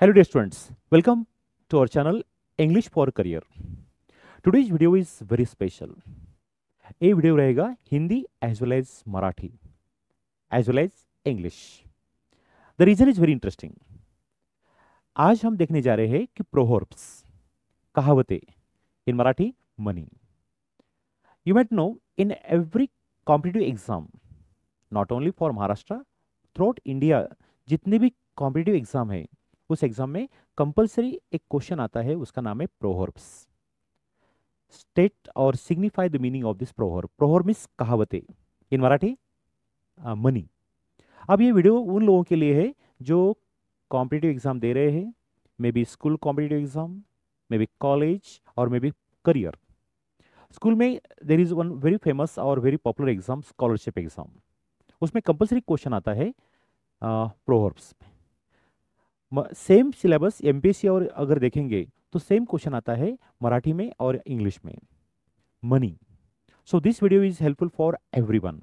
Hello dear students, welcome to our channel English for Career. Today's video is very special. ये video रहेगा Hindi as well as Marathi as well as English. The reason is very interesting. आज हम देखने जा रहे हैं कि proverbs, कहावतें, इन मराठी मनी. You might know in every competitive exam, not only for Maharashtra, through India जितने भी कॉम्पिटिटिव एग्जाम है उस एग्जाम में कंपलसरी एक क्वेश्चन आता है, उसका नाम है प्रोवर्ब्स. स्टेट और signify the meaning of this proverb. Proverb means कहावतें, इन मराठी मनी. अब ये वीडियो उन लोगों के लिए है जो कॉम्पिटिटिव एग्जाम दे रहे हैं, maybe school competitive exam, maybe college और मे बी करियर. स्कूल में there is one very famous और very popular exam, scholarship exam. उसमें कंपलसरी क्वेश्चन आता है प्रोवर्ब्स. सेम सिलेबस एमपीएससी और अगर देखेंगे तो सेम क्वेश्चन आता है मराठी में और इंग्लिश में, मनी. So this video is helpful for everyone,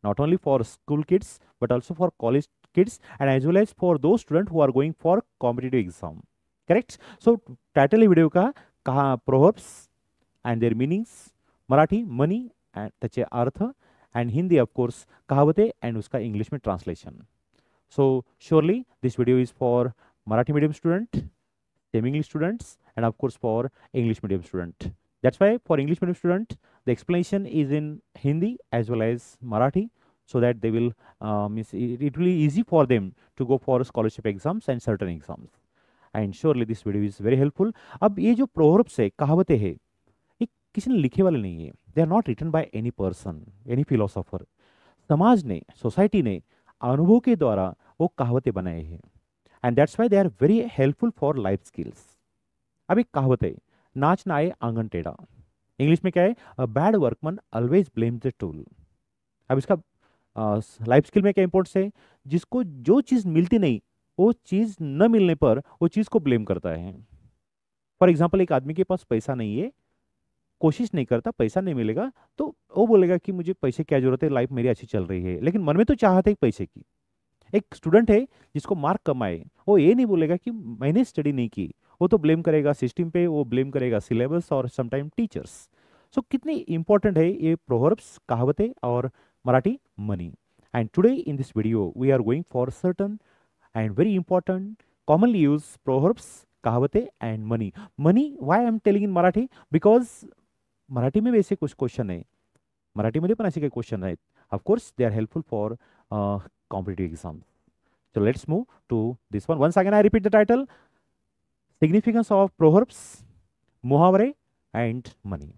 not only for school kids but also for college kids and as well as for those students who are going for competitive exam. Correct. So title video का कहा proverbs and their meanings, Marathi मनी and त्याचे अर्थ, and Hindi of course कहावतें and उसका English में translation. So surely this video is for Marathi medium student, semi-English students, and of course for English medium student. That's why for English medium student, the explanation is in Hindi as well as Marathi, so that they will it will be easy for them to go for scholarship exams and certain exams. And surely this video is very helpful. अब ये जो proverbs है, कहावतें हैं, ये किसी ने लिखे वाले नहीं है. They are not written by any person, any philosopher. समाज ने, सोसाइटी ने अनुभव के द्वारा वो कहावतें बनाए हैं, and that's why they are very helpful for life skills. अब एक कहावत है, नाच ना आए आंगन टेढ़ा. इंग्लिश में क्या है, a bad workman always blame the tool. अब इसका लाइफ स्किल में क्या इंपॉर्टेंस है, जिसको जो चीज़ मिलती नहीं वो चीज़ न मिलने पर वो चीज़ को ब्लेम करता है. फॉर एग्जाम्पल, एक आदमी के पास पैसा नहीं है, कोशिश नहीं करता, पैसा नहीं मिलेगा तो वो बोलेगा कि मुझे पैसे क्या जरूरत है, लाइफ मेरी अच्छी चल रही है, लेकिन मन में तो चाहत है पैसे की. एक स्टूडेंट है जिसको मार्क कम आए, वो ये नहीं बोलेगा कि मैंने स्टडी नहीं की, वो तो ब्लेम करेगा सिस्टम पे, वो ब्लेम करेगा सिलेबस और समटाइम टीचर्स. सो कितनी इंपॉर्टेंट है ये प्रोवर्ब्स, कहावतें और मराठी मनी. And today in this video we are going for certain and very important commonly use proverbs, कहावतें एंड मनी. मनी why I am telling in Marathi, because Marathi में वैसे कुछ क्वेश्चन आहे, मराठीमध्ये पण असे काही क्वेश्चन आहेत. Of course they are helpful for competitive exam. So let's move to this one. Once again I repeat the title, significance of proverbs, muhavare and money.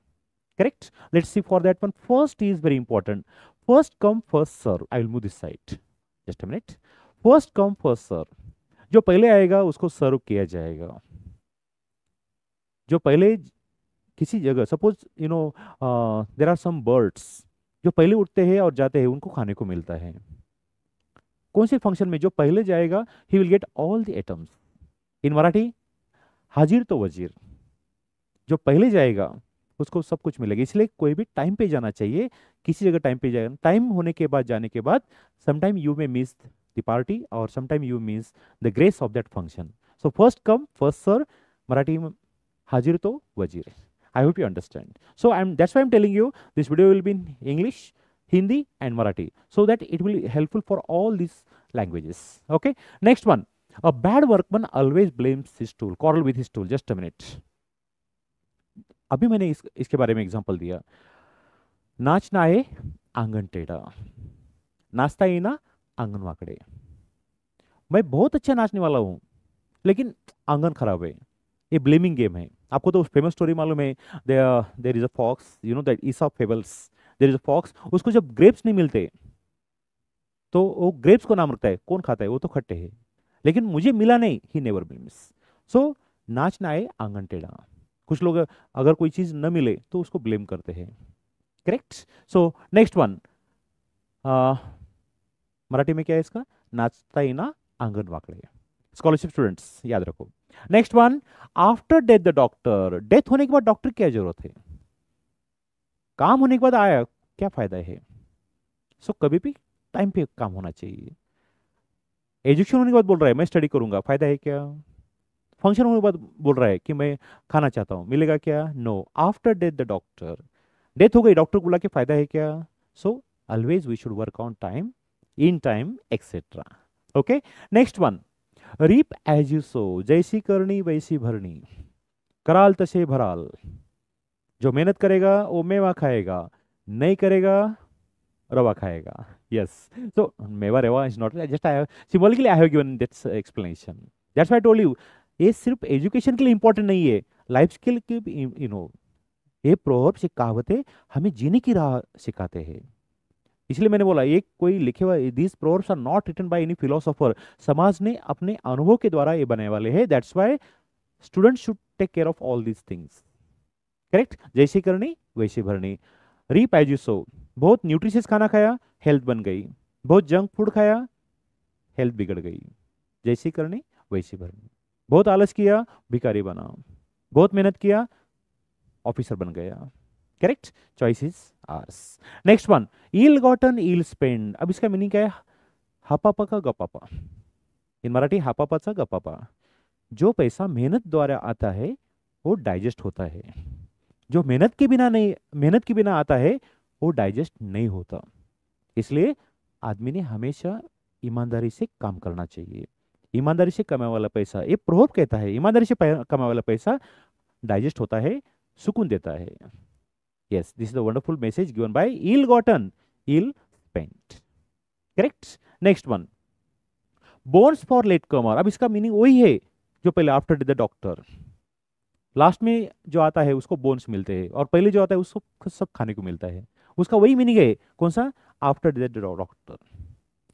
Correct. Let's see for that one. First is very important, first come first serve. I will move this side just a minute. First come first serve. जो पहले आएगा उसको सर्व किया जाएगा. जो पहले किसी जगह, suppose you know there are some birds जो पहले उठते हैं और जाते हैं, उनको खाने को मिलता है. कौन से फंक्शन में जो पहले जाएगा he will get all the items. In Marathi हाजिर तो वजीर, जो पहले जाएगा उसको सब कुछ मिलेगा. इसलिए कोई भी टाइम पे जाना चाहिए, किसी जगह टाइम पे जाएगा. टाइम होने के बाद, जाने के बाद sometime you may miss the party और sometime you miss the grace of that function. So first come first serve, Marathi में हाजिर तो वजीर. I hope you understand. So that's why I'm telling you this video will be in English, Hindi and Marathi, so that it will be helpful for all these languages. Okay. Next one. A bad workman always blames his tool. Quarrel with his tool. Just a minute. अभी मैंने इसके बारे में example दिया. नाच ना आए आंगन टेढ़ा, नाचता ही ना आंगन वाकड़े. मैं बहुत अच्छा नाचने वाला हूं लेकिन आंगन खराब है. ये ब्लेमिंग गेम है. आपको तो फेमस स्टोरी मालूम है, there is a fox, you know that Aesop fables. There is a fox, उसको जब ग्रेप्स नहीं मिलते तो वो ग्रेप्स को नाम रखता है, कौन खाता है, वो तो खट्टे हैं, लेकिन मुझे मिला नहीं, ही नेवर ब्लेम्स. सो नाच ना आए आंगन टेढ़ा. कुछ लोग अगर कोई चीज न मिले तो उसको ब्लेम करते हैं. Correct. So next one, Marathi में क्या है इसका, नाचता ही ना आंगन वाकड़े. स्कॉलरशिप स्टूडेंट्स याद रखो. Next one, after death the doctor. Death होने के बाद डॉक्टर क्या जरूरत है, काम होने के बाद आया क्या फायदा है. सो कभी भी टाइम पे काम होना चाहिए. एजुकेशन होने के बाद बोल रहा है मैं स्टडी करूंगा, फायदा है क्या. फंक्शन होने के बाद बोल रहा है कि मैं खाना चाहता हूँ, मिलेगा क्या? No, after death the doctor, death हो गई, डॉक्टर को बुला के फायदा है क्या? So always we should work on time, in time, etcetera. Okay, next one, reap as you sow, जैसी करनी वैसी भरनी, कराल तसे भराल। जो मेहनत करेगा वो मेवा खाएगा, नहीं करेगा रवा खाएगा। यस, so मेवा रवा is not, just I symbolically I have given that's explanation, that's why I told you, ये सिर्फ एजुकेशन के लिए इंपॉर्टेंट नहीं है, लाइफ स्किल के, यू नो, ये प्रोवर्ब्स, ये कहावतें हमें जीने की राह सिखाते हैं। इसलिए मैंने बोला ये कोई लिखे हुआ, these proverbs are not written by any philosopher, समाज ने अपने अनुभव के द्वारा ये बनाने वाले हैं। That's why student should take care of all these things. Correct, जैसी करनी वैसी भरनी, रीप एज यू सो, बहुत न्यूट्रिशियस खाना खाया, हेल्थ बन गई, बहुत जंक फूड खाया, हेल्थ बिगड़ गई, जैसी करनी वैसी भरनी, बहुत आलस किया, भिखारी बना, बहुत मेहनत किया, ऑफिसर बन गया। Correct, choice is ours. Next one, ill gotten ill spent, अब इसका मीनिंग क्या है? हापापा का गपापा, इन मराठी हापापाचा गपापा। जो पैसा मेहनत द्वारा आता है वो डाइजेस्ट होता है, जो मेहनत के बिना आता है वो डाइजेस्ट नहीं होता। इसलिए आदमी ने हमेशा ईमानदारी से काम करना चाहिए। ईमानदारी से कमाया वाला पैसा, ये प्रोवर्ब कहता है, ईमानदारी से कमाया वाला पैसा डाइजेस्ट होता है, सुकून देता है। Yes, this is the wonderful message given by ill gotten ill spent. Correct, next one, bones for latecomer, अब इसका मीनिंग वही है जो पहले आफ्टर द डॉक्टर, लास्ट में जो आता है उसको बोन्स मिलते हैं, और पहले जो आता है उसको सब खाने को मिलता है, उसका वही मीनिंग है। कौन सा? After death the doctor,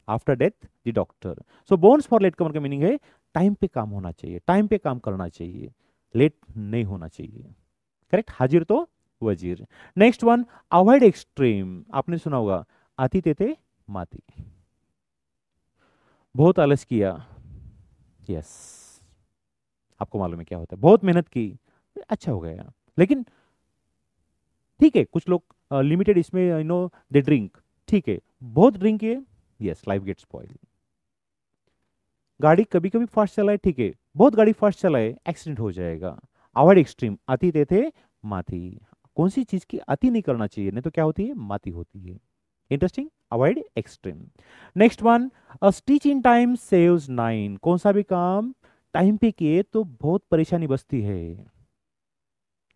after death the doctor. So bones for latecomer का मीनिंग है टाइम पे काम होना चाहिए, टाइम पे काम करना चाहिए, लेट नहीं होना चाहिए। करेक्ट, हाजिर तो वजीर। नेक्स्ट वन, अवॉइड एक्सट्रीम, आपने सुना होगा, आती तेते माती, बहुत आलस किया, यस, आपको मालूम है क्या होता है, बहुत मेहनत की, अच्छा हो गया, लेकिन ठीक है, कुछ लोग लिमिटेड इसमें दे ड्रिंक, ठीक है, बहुत ड्रिंक किए, यस, लाइफ गेट स्पॉइल। गाड़ी कभी कभी फास्ट चलाए, ठीक है, बहुत गाड़ी फास्ट चलाए, एक्सीडेंट हो जाएगा। अवॉइड एक्सट्रीम, अति तेथे माती, कौन सी चीज की अति नहीं करना चाहिए, नहीं तो क्या होती है? माती होती है। Interesting, avoid extreme. Next one, a stitch in time saves nine, कौन सा भी काम टाइम पे किए तो बहुत परेशानी बचती है,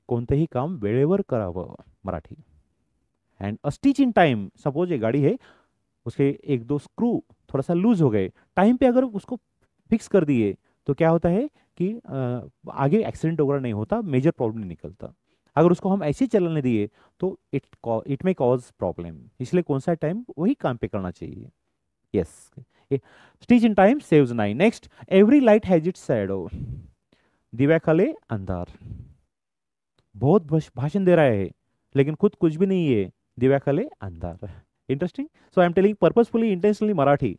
कोणतेही काम वेळेवर करावं, Marathi. And a stitch in time, suppose ये गाड़ी है, उसके एक दो स्क्रू थोड़ा सा लूज हो गए, टाइम पे अगर उसको फिक्स कर दिए तो क्या होता है कि आगे एक्सीडेंट वगैरह नहीं होता, मेजर प्रॉब्लम नहीं निकलता। अगर उसको हम ऐसे ही चलने दिए तो इट में कॉज प्रॉब्लम, इसलिए कौन सा टाइम वही काम पे करना चाहिए। Yes, stitch in time saves nine. Next, every light has its shadow, दिव्याखाले अंधार, बहुत भाषण दे रहा है लेकिन खुद कुछ भी नहीं है, दिव्याखाले अंधार। Interesting, so I am telling purposefully intentionally Marathi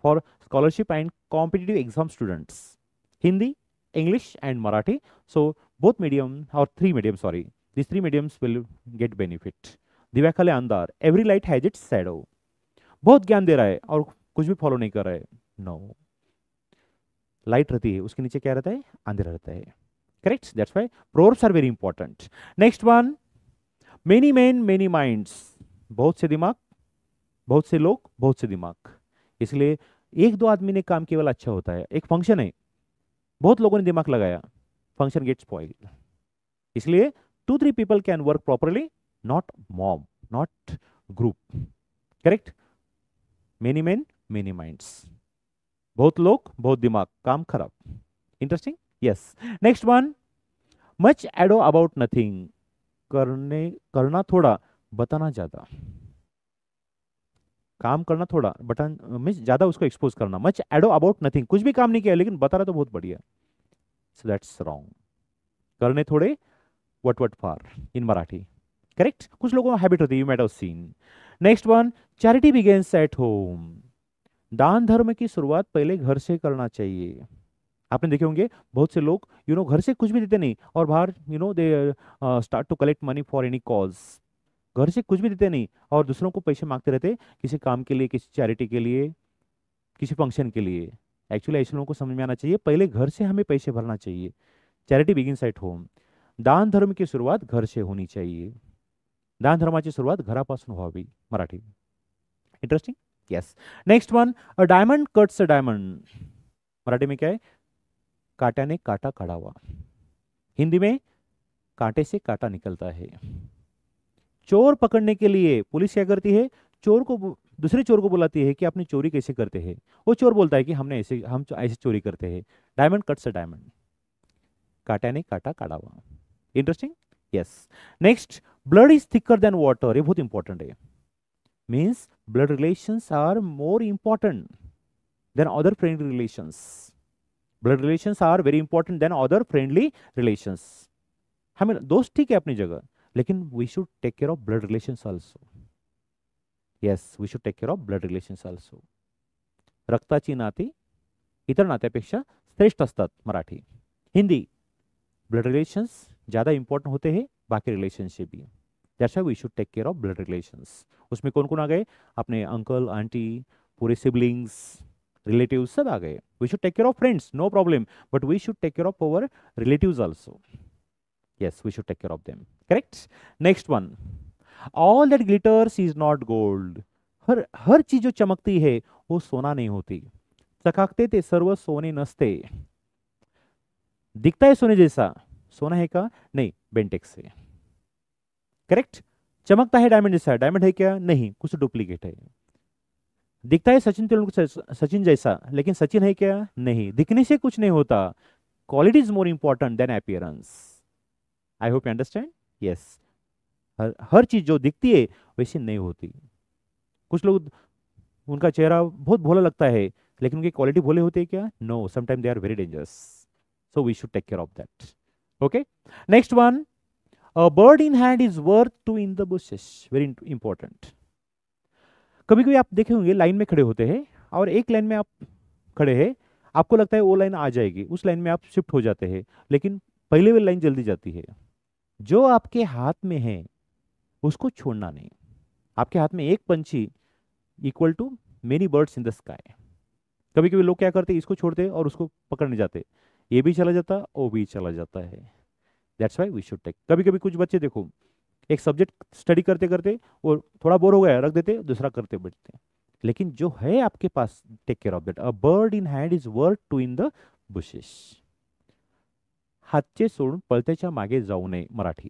for scholarship and competitive exam students, Hindi, English and Marathi. So both medium और three medium, sorry, these three mediums will get benefit. दिव्याखाले अंधार, every light has its shadow, बहुत ज्ञान दे रहा है और कुछ भी फॉलो नहीं कर रहा है, नो, लाइट रहती है उसके नीचे क्या रहता है? अंधेरा रहता है। Correct, that's why proverbs are very important. Next one, many men many minds, बहुत से दिमाग, बहुत से लोग, बहुत से दिमाग। इसलिए एक दो आदमी ने काम केवल अच्छा होता है, एक फंक्शन है, बहुत लोगों ने दिमाग लगाया, फंक्शन गेट स्पॉइल। इसलिए 2-3 people can work properly, not mob, not group. Correct? Many men, many minds. बहुत लोग, बहुत दिमाग, काम खराब। Interesting? Yes. Next one, much ado about nothing. करना थोड़ा, बताना ज्यादा। काम करना थोड़ा, बताना मीन्स ज्यादा उसको एक्सपोज करना। मच एडो अबाउट नथिंग, कुछ भी काम नहीं किया लेकिन बता रहा तो बहुत बढ़िया। So that's wrong. करने थोड़े, what for in Marathi. Correct, कुछ लोगों को हैबिट होती है, you might have seen. Next one, charity begins at home, दान धर्म की शुरुआत पहले घर से करना चाहिए। आपने देखे होंगे बहुत से लोग घर से कुछ भी देते नहीं और बाहर they start to collect money for any cause, घर से कुछ भी देते नहीं और दूसरों को पैसे मांगते रहते किसी काम के लिए, किसी चैरिटी के लिए, किसी फंक्शन के लिए। एक्चुअली ऐसे लोगों को समझ में आना चाहिए, पहले घर से हमें पैसे भरना चाहिए। Charity begins eight home. दान धर्म की सुरुवात घर से होनी चाहिए. दान धर्माची सुरुवात घरापासून व्हावी. Marathi. Interesting. Yes. Next one. A diamond cuts a diamond. Marathi में क्या है? कांटे कांटा काढ़ावा. हिंदी में कांटे से कांटा निकलता है. चोर पकड़ने के लिए पुलिस क्या करती है? चोर को दूसरे चोर को बुलाती है कि आपने चोरी कैसे करते हैं. वो चोर बोलता है कि हम ऐसे चोरी करते हैं. Diamond cuts a diamond. कांटे कांटा काढ़ावा. Interesting. Yes. Next. Blood is thicker than water. ये बहुत इंपॉर्टेंट है. Means blood relations are more important than other friendly relations. Blood relations are very important than other friendly relations. हमें दोस्त ठीक है अपनी जगह, लेकिन we should take care of blood relations also. Yes, we should take care of blood relations also. रक्ताची नाती इतर नात्यापेक्षा श्रेष्ठ असतात. मराठी. हिंदी. ब्लड रिलेशंस ज़्यादा इंपॉर्टेंट होते हैं बाकी रिलेशन से भी. That's why we should take care of blood relations. उसमें कौन कौन आ गए? अपने अंकल आंटी, पूरे सिबलिंग्स, रिलेटिव्स सब आ गए. We should take care of friends, no problem, but we should take care of our relatives also. Yes, we should take care of them. Correct? Next one. All that glitters is not gold. हर चीज जो चमकती है वो सोना नहीं होती. चकाकते ते सर्व सोने नसते. दिखता है सोने जैसा, सोना है का? नहीं, बेंटेक्स है. करेक्ट. चमकता है डायमंड जैसा, डायमंड है क्या? नहीं, कुछ डुप्लीकेट है. दिखता है सचिन तेंदुलकर सचिन जैसा, लेकिन सचिन है क्या? नहीं, दिखने से कुछ नहीं होता. Quality is more important than appearance. I hope you understand. Yes. हर चीज जो दिखती है वैसी नहीं होती. कुछ लोग, उनका चेहरा बहुत भोला लगता है, लेकिन उनकी क्वालिटी भोले होते हैं क्या? No, sometime they are very dangerous. So we should take care of that. Okay. Next one. A bird in hand is worth two in the bushes. Very important. कभी कभी आप देखे होंगे लाइन में खड़े होते हैं और एक लाइन में आप खड़े हैं, आपको लगता है वो लाइन आ जाएगी, उस लाइन में आप शिफ्ट हो जाते हैं, लेकिन पहले वाली लाइन जल्दी जाती है. जो आपके हाथ में है उसको छोड़ना नहीं. आपके हाथ में एक पंछी equal to many birds in the sky. कभी कभी लोग क्या करते हैं, इसको छोड़ते हैं और उसको पकड़ने जाते. ये भी चला जाता, वो भी चला जाता है. That's why we should take. कभी कभी कुछ बच्चे देखो, एक सब्जेक्ट स्टडी करते करते और थोड़ा बोर हो गया, रख देते, दूसरा करते बैठते. लेकिन जो है आपके पास, take care of that. A bird in hand is worth two in the bushes. हातचे सोडून पळत्याच्या मागे जाऊ नये. मराठी.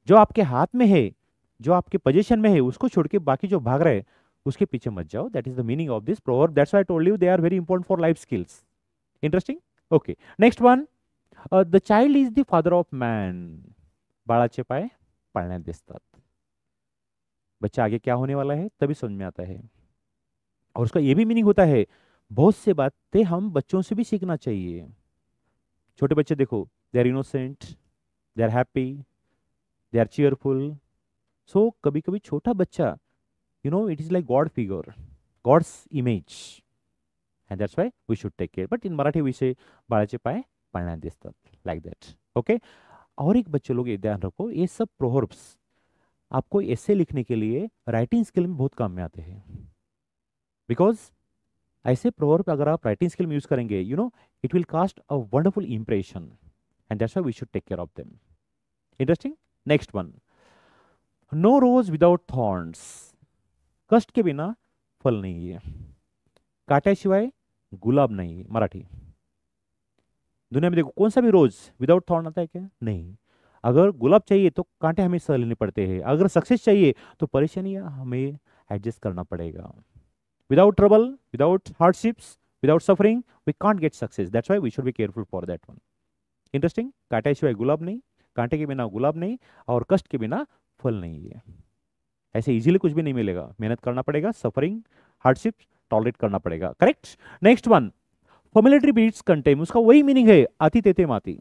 जो आपके हाथ में है, जो आपके पोजीशन में है, उसको छोड़ के बाकी जो भाग रहे हैं उसके पीछे मत जाओ. That is the meaning of this proverb. That's why I told you they are very important for life skills. Interesting. Okay. Next one. The child is the father of man. बाळाचे पाय पाळण्यात दिसतात. बच्चा आगे क्या होने वाला है तभी समझ में आता है. और उसका ये भी मीनिंग होता है, बहुत से बातें हम बच्चों से भी सीखना चाहिए. छोटे बच्चे देखो, they are innocent, they are happy, they are cheerful. So कभी कभी छोटा बच्चा, it is like God figure, God's image, and that's why we should take care. But in Marathi we say बाळाचे पाय पाळण्यात दिसतात. Like that. ओके. और एक बच्चे लोग ये ध्यान रखो, ये सब प्रोवर्ब्स आपको ऐसे लिखने के लिए राइटिंग स्किल में बहुत काम में आते हैं. बिकॉज ऐसे प्रोवर्ब अगर आप राइटिंग स्किल में यूज करेंगे, it will cast a wonderful impression, and that's why we should take care of them. Interesting. Next one. No rose without thorns. कष्ट के बिना फल नहीं है. काट्याशिवाय गुलाब नहीं है. मराठी. दुनिया में देखो, कौन सा भी रोज विदाउट थॉर्न आता है क्या? नहीं. अगर गुलाब चाहिए तो कांटे हमें सह लेने पड़ते हैं. अगर सक्सेस चाहिए तो परेशानियां हमें एडजस्ट करना पड़ेगा. Without trouble, without hardships, without suffering we can't get success. That's why we should be careful for that one. Interesting. कांट्याशिवाय गुलाब नहीं, कांटे के बिना गुलाब नहीं, और कष्ट के बिना फल नहीं है. ऐसे इजीली कुछ भी नहीं मिलेगा. मेहनत करना पड़ेगा, सफरिंग, हार्डशिप टॉलरेट करना पड़ेगा. Correct. Next one. Familiarity breeds contempt. उसका वही मीनिंग है, आती तेते माती.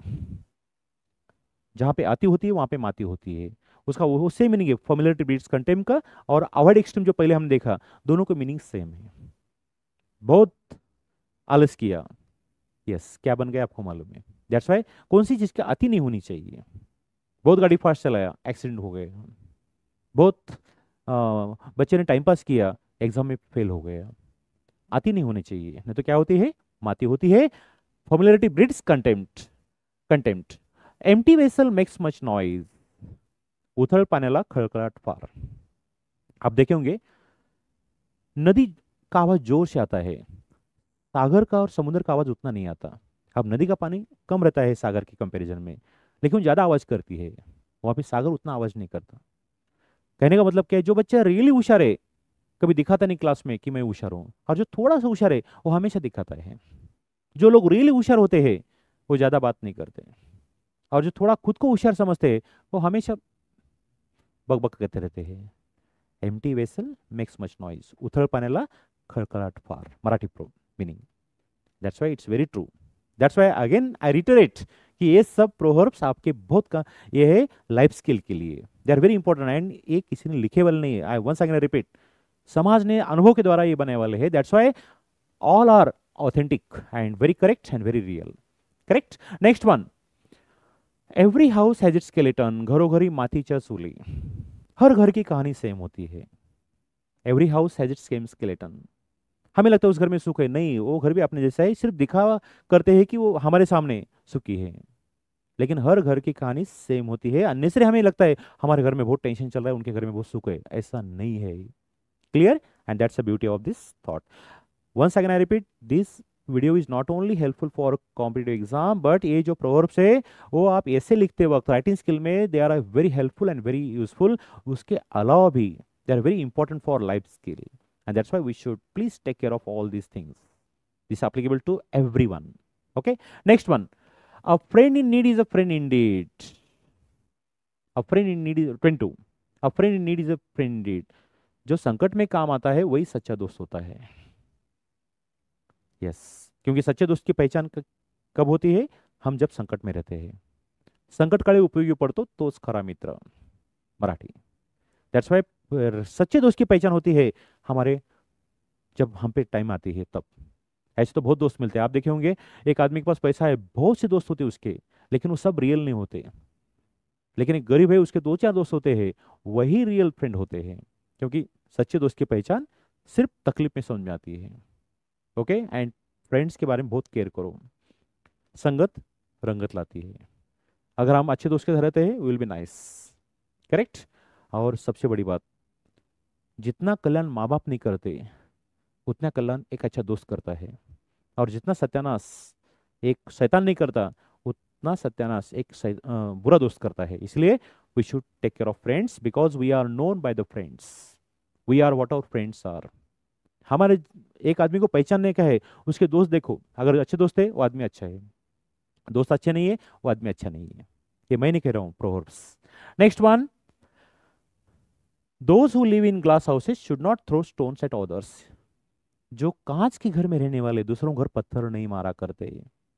जहां पे आती होती है वहां पे माती होती है. उसका वो सेम मीनिंग है फॉर्मुलेटरी बीट्स कंटेम का और अवॉइड एक्सट्रीम जो पहले हमने देखा, दोनों का मीनिंग सेम है. बहुत आलस किया, यस, क्या बन गया आपको मालूम है. दैट्स व्हाई कौन सी चीज की अति नहीं होनी चाहिए. बहुत गाड़ी फास्ट चलाया, एक्सीडेंट हो गए. बहुत बच्चे ने टाइम पास किया, एग्जाम में फेल हो गया. आती नहीं होनी चाहिए, नहीं तो क्या होती है, माती होती है। Familiarity breeds contempt, contempt. Empty vessel makes much noise, उथल पाण्याला खळखळाट फार। आप देखे होंगे नदी का आवाज जोर से आता है, सागर का और समुद्र का आवाज उतना नहीं आता। अब नदी का पानी कम रहता है सागर के कंपैरिजन में, लेकिन वो ज्यादा आवाज करती है, वहां पे सागर उतना आवाज नहीं करता। कहने का मतलब क्या है, जो बच्चा रियली होशियार है कभी दिखाता नहीं क्लास में कि मैं होशियार हूं, और जो थोड़ा सा होशियार है वो हमेशा दिखाता है। जो लोग रियली होशियार होते हैं वो ज्यादा बात नहीं करते, और जो थोड़ा खुद को होशियार समझते हैं वो हमेशा बकबक करते रहते हैं। Empty vessel makes much noise, उथळ पाण्याला खळखळाट फार, Marathi pro meaning. That's why it's very true. That's why again I reiterate कि ये सब प्रोवर्ब्स आपके बहुत का ये है लाइफ स्किल के लिए, they are very important. And ये किसी ने लिखे वाले नहीं है, आई वंस अगेन रिपीट, समाज ने अनुभव के द्वारा ये बने वाले हैं। That's why all are authentic and very correct and very real. Correct. Next one, every house has its skeleton, घरोघरी मातीच्या चुली। हर घर की कहानी सेम होती है। Every house has it's same skeleton. हमें लगता है उस घर में सुख है, नहीं, वो घर भी अपने जैसा है, सिर्फ दिखावा करते हैं कि वो हमारे सामने सुखी है, लेकिन हर घर की कहानी सेम होती है। अन्यसरी हमें लगता है हमारे घर में बहुत टेंशन चल रहा है, उनके घर में बहुत सुख है, ऐसा नहीं है। Clear? And that's the beauty of this thought. Once again I repeat, this video is not only helpful for competitive exam, but ये जो प्रोवर्ब्स है वो आप ऐसे लिखते वक्त राइटिंग स्किल में they are very helpful and very useful. उसके अलावा भी they are very important for life skill, and that's why we should please take care of all these things. This is applicable to everyone. Okay, next one, a friend in need is a friend indeed. A friend in need is 22, a friend in need is a friend indeed. जो संकट में काम आता है वही सच्चा दोस्त होता है। यस, क्योंकि सच्चे दोस्त की पहचान कब होती है, हम जब संकट में रहते हैं। संकट काळी उपयोगी पडतो तोच खरा मित्र, मराठी। दैट्स वाई सच्चे दोस्त की पहचान होती है हमारे जब हम पे टाइम आती है तब। ऐसे तो बहुत दोस्त मिलते हैं, आप देखे होंगे एक आदमी के पास पैसा है, बहुत से दोस्त होते हैं उसके, लेकिन वो सब रियल नहीं होते। लेकिन एक गरीब है, उसके दो चार दोस्त होते हैं, वही रियल फ्रेंड होते हैं, क्योंकि सच्चे दोस्त की पहचान सिर्फ तकलीफ में समझ में आती है। ओके, एंड फ्रेंड्स के बारे में बहुत केयर करो। संगत रंगत लाती है, अगर हम अच्छे दोस्त के साथ रहते हैं विल बी नाइस। करेक्ट। और सबसे बड़ी बात, जितना कल्याण माँ बाप नहीं करते उतना कल्याण एक अच्छा दोस्त करता है, और जितना सत्यानाश एक शैतान नहीं करता उतना सत्यानाश एक बुरा दोस्त करता है। इसलिए we should take care of friends, because we are known by the friends, we are what our friends are. हमारे एक आदमी को पहचानने का है, उसके दोस्त देखो, अगर अच्छे दोस्त है वो आदमी अच्छा है, दोस्त अच्छे नहीं है वो आदमी अच्छा नहीं है। ये मैं नहीं कह रहा हूं, proverbs. Next one, those who live in glass houses should not throw stones at others. जो कांच के घर में रहने वाले दूसरों घर पत्थर नहीं मारा करते,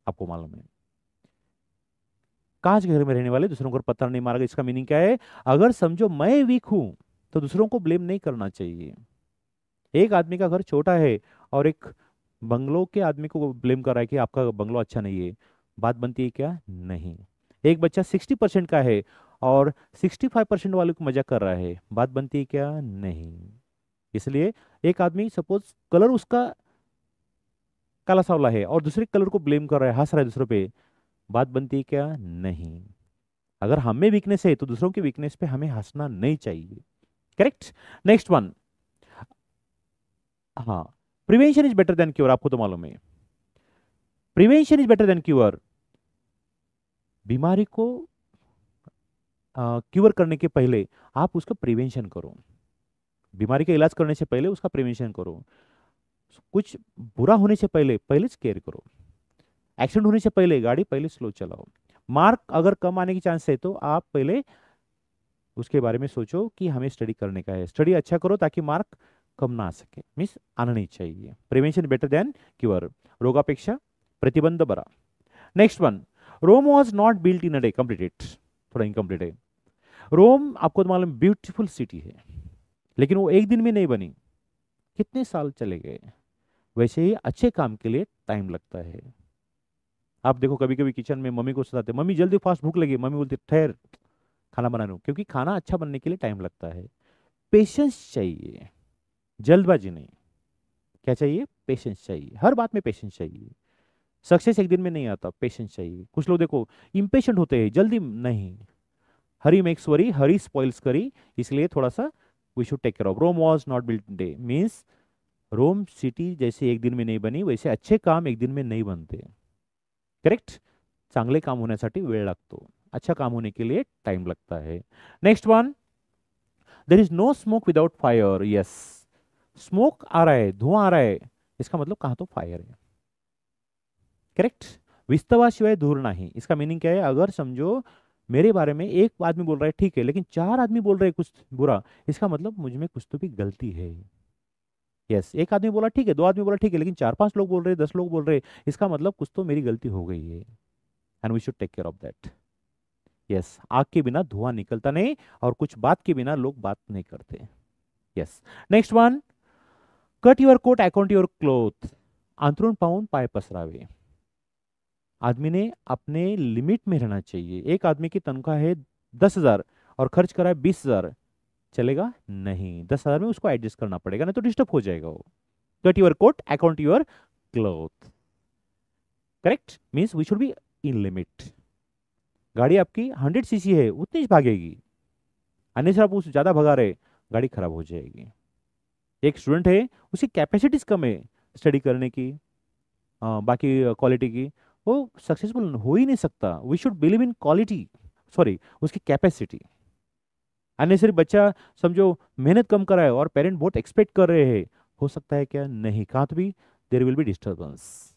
आपको मालूम है, कांच के घर में रहने वाले दूसरों घर पत्थर नहीं मारा। इसका मीनिंग क्या है, अगर समझो मैं वीक हूं तो दूसरों को ब्लेम नहीं करना चाहिए। एक आदमी का घर छोटा है और एक बंगलो के आदमी को ब्लेम कर रहा है कि आपका बंगलो अच्छा नहीं है, बात बनती है क्या? नहीं। एक बच्चा 60% का है और 65% वाले को मजाक कर रहा है, बात बनती है क्या? नहीं। इसलिए एक आदमी सपोज कलर उसका काला सावला है और दूसरे कलर को ब्लेम कर रहा है, हंस रहा है दूसरों पे, बात बनती है क्या? नहीं। अगर हम में वीकनेस है तो दूसरों की वीकनेस पे हमें हंसना नहीं चाहिए। करेक्ट। नेक्स्ट वन, हाँ, prevention is better than cure. आपको तो मालूम है prevention is better than cure. बीमारी को क्योर करने के पहले आप उसका प्रिवेंशन करो, बीमारी का इलाज करने से पहले उसका प्रिवेंशन करो। कुछ बुरा होने से पहले पहले केयर करो। एक्सीडेंट होने से पहले गाड़ी पहले स्लो चलाओ। मार्क अगर कम आने की चांस है तो आप पहले उसके बारे में सोचो कि हमें स्टडी करने का है, स्टडी अच्छा करो ताकि मार्क कम ना आ सके, मीन्स आना नहीं चाहिए। प्रिवेंशन बेटर देन क्योर, रोगापेक्षा प्रतिबंध बरा। Next one, Rome was not built in a day, completed, थोड़ा इनकम्प्लीट है। रोम आपको तो मालूम ब्यूटीफुल सिटी है, लेकिन वो एक दिन में नहीं बनी, कितने साल चले गए। वैसे ही अच्छे काम के लिए टाइम लगता है। आप देखो कभी कभी किचन में मम्मी को सताते, मम्मी जल्दी फास्ट भूख लगी, मम्मी बोलती ठहर खाना बनाने दो, क्योंकि खाना अच्छा बनने के लिए टाइम लगता है। पेशेंस चाहिए, जल्दबाजी नहीं। क्या चाहिए? पेशेंस चाहिए, हर बात में पेशेंस चाहिए। सक्सेस एक दिन में नहीं आता, पेशेंस चाहिए। कुछ लोग देखो इम्पेशेंट होते हैं, जल्दी नहीं। Hurry makes worry, hurry spoils curry, इसलिए थोड़ा सा we should take care of. Rome was not built day, means Rome city जैसे एक दिन में नहीं बनी, वैसे अच्छे काम एक दिन में नहीं बनते। करेक्ट? चांगले काम होण्यासाठी वेळ लागतो, अच्छा काम होने के लिए टाइम लगता है। Next one, there is no smoke without fire. Yes, smoke आ रहा है, धुआं आ रहा है, इसका मतलब कहां तो फायर है। करेक्ट? विस्तवाशिवाय दूर नहीं, इसका मीनिंग क्या है? अगर समझो मेरे बारे में एक आदमी बोल रहा है ठीक है, लेकिन चार आदमी बोल रहे हैं कुछ बुरा, इसका मतलब मुझ में कुछ तो भी गलती है। यस, एक आदमी बोला ठीक है, दो आदमी बोला ठीक है, लेकिन चार पांच लोग बोल रहे, 10 लोग बोल रहे, इसका मतलब कुछ तो मेरी गलती हो गई है, and we should take care of that. Yes, आग के बिना धुआं निकलता नहीं, और कुछ बात के बिना लोग बात नहीं करते। Yes, next one, cut your coat according to your cloth. अंथरूण पाहून पाय पसरावे। आदमी ने अपने लिमिट में रहना चाहिए। एक आदमी की तनख्वाह है 10,000 और खर्च करा है 20,000, चलेगा नहीं। 10,000 में उसको एडजस्ट करना पड़ेगा, नहीं तो डिस्टर्ब हो जाएगा वो। Cut your coat according to your cloth. Correct? Means we should be in limit. गाड़ी आपकी 100 सीसी है, उतनी ही भागेगी, अन्य से आप उस ज्यादा भगा रहे, गाड़ी खराब हो जाएगी। एक स्टूडेंट है, उसकी कैपेसिटीज कम है स्टडी करने की, बाकी क्वालिटी की, वो सक्सेसफुल हो ही नहीं सकता। We should believe in quality, sorry उसकी कैपेसिटी। अननेसरी बच्चा समझो मेहनत कम करा है और पेरेंट बहुत एक्सपेक्ट कर रहे हैं, हो सकता है क्या? नहीं, कहाँ तो भी देर विल बी डिस्टर्बेंस।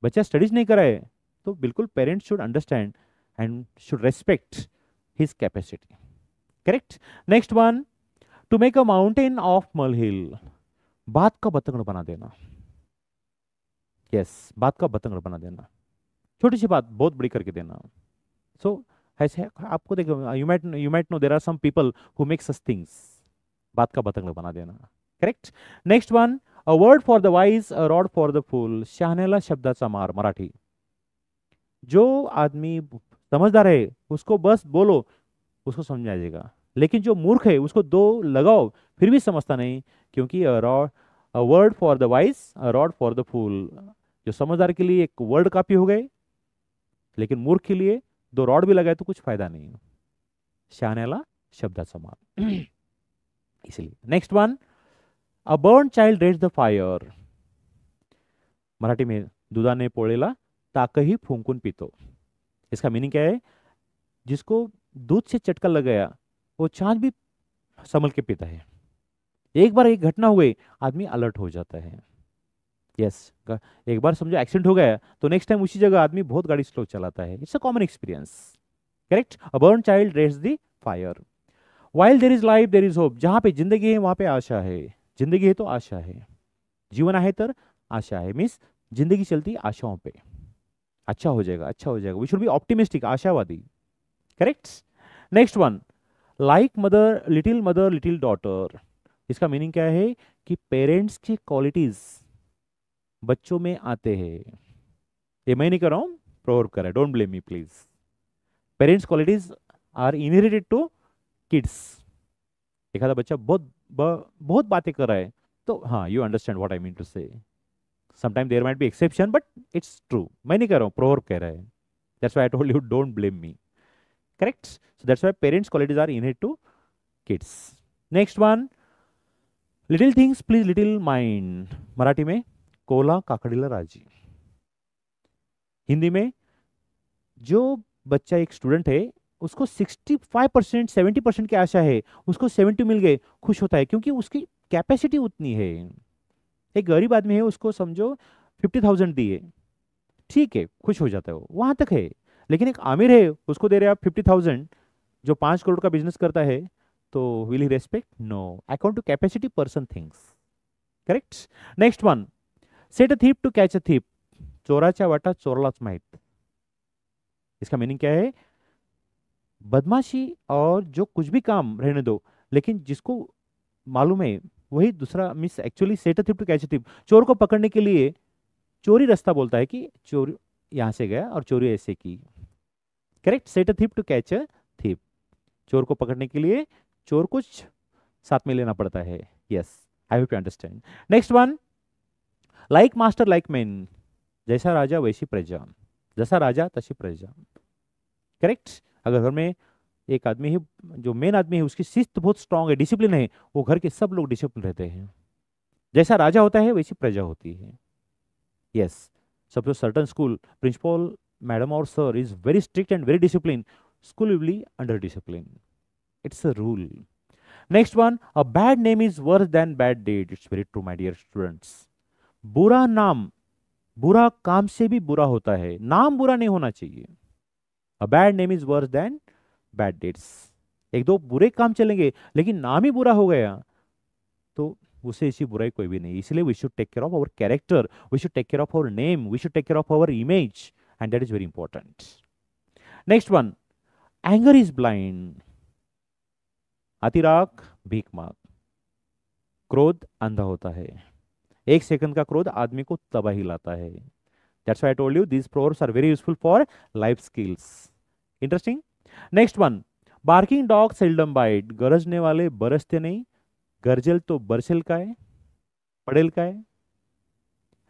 बच्चा स्टडीज नहीं करा है, तो बिल्कुल parent should understand and should respect his capacity. Correct? Next one, to make a mountain of molehill. बात का बतंगड़ बना देना। यस, बात का बतंगड़ बना देना, छोटी सी बात बहुत बड़ी करके देना। सो ऐसे आपको देखो, you might know there are some people who make such things. बात का बतंगड़ बना देना। Correct? Next one, a word for the wise, a rod for the fool. शहाण्याला शब्दाचा मार। मराठी, जो आदमी समझदार है उसको बस बोलो, उसको समझ आ जाएगा, लेकिन जो मूर्ख है उसको दो लगाओ फिर भी समझता नहीं, क्योंकि a word for the wise, a rod for the fool. जो समझदार के लिए एक वर्ड काफी हो गए, लेकिन मूर्ख के लिए दो रॉड भी लगाए तो कुछ फायदा नहीं। शहाण्याला शब्दाचा मार। इसलिए next one, a burn child dreads the fire. Marathi में, दुधाने पोळेला ताकही फुंकून पितो। इसका मीनिंग क्या है? जिसको दूध से चटका लग गया, वो चांद भी संभल के पीता है। एक बार एक घटना हुई, आदमी अलर्ट हो जाता है। यस, एक बार समझो एक्सीडेंट हो गया, तो नेक्स्ट टाइम उसी जगह आदमी बहुत गाड़ी स्लो चलाता है। It's a common experience. Correct? A burn child dreads the fire. While there is life there is hope. जहां पे जिंदगी है वहां पे आशा है। जिंदगी है तो आशा है, जीवन आहे तर आशा है। मीन्स जिंदगी चलती आशाओं पे। अच्छा हो जाएगा, अच्छा हो जाएगा, वी शुड बी ऑप्टिमिस्टिक, आशावादी। Correct? Next one, like mother little daughter. इसका मीनिंग क्या है? कि पेरेंट्स की क्वालिटीज बच्चों में आते हैं। ये मैं नहीं कर रहा हूं, प्रोवर्ब कर रहा है, don't blame me please. Parents qualities are inherited to kids. एखादा बच्चा बहुत बातें कर रहा है, तो हाँ, you understand what I mean to say. Sometime there might be exception, but it's true. मैं नहीं कह रहा हूँ, प्रोवर्ब कह रहा है। That's why I told you don't blame me. Correct? So that's why parents qualities are inherited to kids. Next one, little things please little mind. Marathi में, कोला काकडीला राजी। हिंदी में, जो बच्चा एक स्टूडेंट है, उसको 65% 70% की आशा है, उसको 70 मिल गए, खुश होता है, क्योंकि उसकी कैपेसिटी उतनी है। एक गरीब आदमी है, उसको समझो 50,000 दिए, ठीक है, खुश हो जाता है, वो वहां तक है। लेकिन एक आमिर है, उसको दे रहे आप 50,000, जो 5 करोड़ का बिजनेस करता है, तो will he respect? No. According to capacity person things. Correct? Next one, set a thief to catch a thief. चोराच्या वाटा चोरलाच माहित। इसका मीनिंग क्या है? बदमाशी और जो कुछ भी काम रहने दो, लेकिन जिसको मालूम है वही दूसरा, miss actually set a thief to catch a thief. चोर को पकड़ने के लिए चोरी रास्ता बोलता है कि चोर यहां से गया और चोरी ऐसे की। Correct? Set a thief to catch a thief. चोर को पकड़ने के लिए चोर कुछ साथ में लेना पड़ता है। Yes, I hope you understand. Next one, like master like man, जैसा राजा वैसी प्रजा, जैसा राजा तैसी प्रजा। करेक्ट। अगर घर में एक आदमी है, जो मेन आदमी है, उसकी शिस्त बहुत स्ट्रांग है, डिसिप्लिन है, वो घर के सब लोग डिसिप्लिन रहते हैं। जैसा राजा होता है वैसी प्रजा होती है। Yes. Suppose certain school principal madam और sir is very strict and very discipline, school will be under discipline. It's a rule. Next one, a bad name is worse than bad debt. It's very true my dear students. बुरा नाम बुरा काम से भी बुरा होता है, नाम बुरा नहीं होना चाहिए। अ bad name is worse than bad debts. एक दो बुरे काम चलेंगे लेकिन नाम ही बुरा हो गया तो उससे ऐसी बुराई कोई भी नहीं। इसलिए we should take care of our character, we should take care of our name, we should take care of our image, and that is very important. Next one, anger is blind. अतिराग भीख मांग। क्रोध अंधा होता है। एक second का क्रोध आदमी को तबाही लाता है। That's why I told you these proverbs are very useful for life skills. Interesting. Next one, barking dog seldom bite. गरजने वाले बरसते नहीं, गरजेल तो बरसेल का है, पड़ेल का है।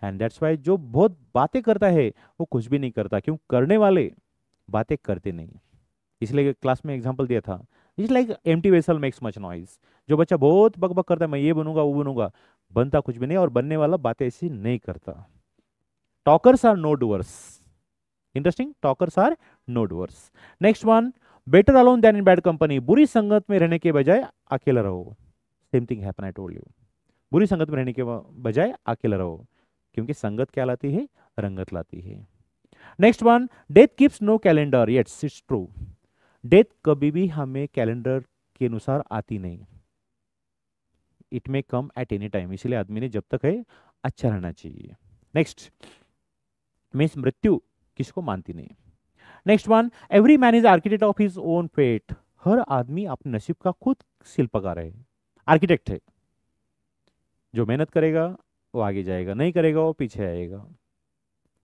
एंड दैट्स वाई जो बहुत बातें करता है वो कुछ भी नहीं करता, क्यों? करने वाले बातें करते नहीं। इसलिए क्लास में एग्जांपल दिया था, it's like empty vessel makes much noise. जो बच्चा बहुत बकबक करता है, मैं ये बनूंगा वो बनूंगा, बनता कुछ भी नहीं, और बनने वाला बातें ऐसी नहीं करता। Talkers are no doers. Interesting, talkers are no doers. Next one, better alone than in bad company. बुरी संगत में रहने के बजाय अकेला रहो। Same thing happen, I told you. बुरी संगत में रहने के बजाय अकेला रहो, क्योंकि संगत क्या लाती है? रंगत लाती है। Next one, death keeps no calendar. Yes it's true. Death कभी भी हमें कैलेंडर के अनुसार आती नहीं। It may come at any time. इसलिए आदमी ने जब तक है अच्छा रहना चाहिए। नेक्स्ट, मीन्स मृत्यु किसको मानती नहीं। Next one, every man is architect of his own fate. हर आदमी अपने नसीब का खुद शिल्पकार है, आर्किटेक्ट है। जो मेहनत करेगा वो आगे जाएगा, नहीं करेगा वो पीछे आएगा।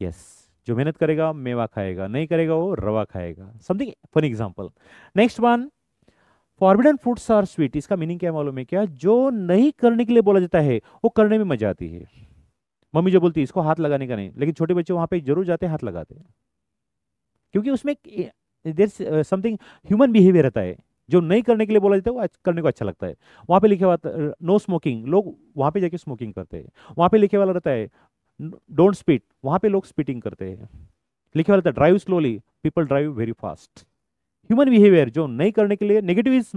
यस। जो मेहनत करेगा मेवा खाएगा, नहीं करेगा वो रवा खाएगा। Something fun example. Next one, forbidden fruits are sweet. इसका मीनिंग क्या मालूम है क्या? जो नहीं करने के लिए बोला जाता है वो करने में मजा आती है। मम्मी जो बोलती है इसको हाथ लगाने का नहीं, लेकिन छोटे बच्चे वहां पे जरूर जाते हैं, हाथ लगाते हैं, क्योंकि उसमें देयर समथिंग ह्यूमन बिहेवियर रहता है। जो नहीं करने के लिए बोला जाता है वो करने को अच्छा लगता है। वहां पे लिखे हुआ नो स्मोकिंग, लोग वहां पे जाके स्मोकिंग करते हैं। वहां पे लिखे वाला रहता है डोंट स्पीट, वहां पे लोग स्पीटिंग करते हैं। लिखे वाला रहता है drive slowly, people drive very fast. Human behaviour जो नहीं करने के लिए, negative is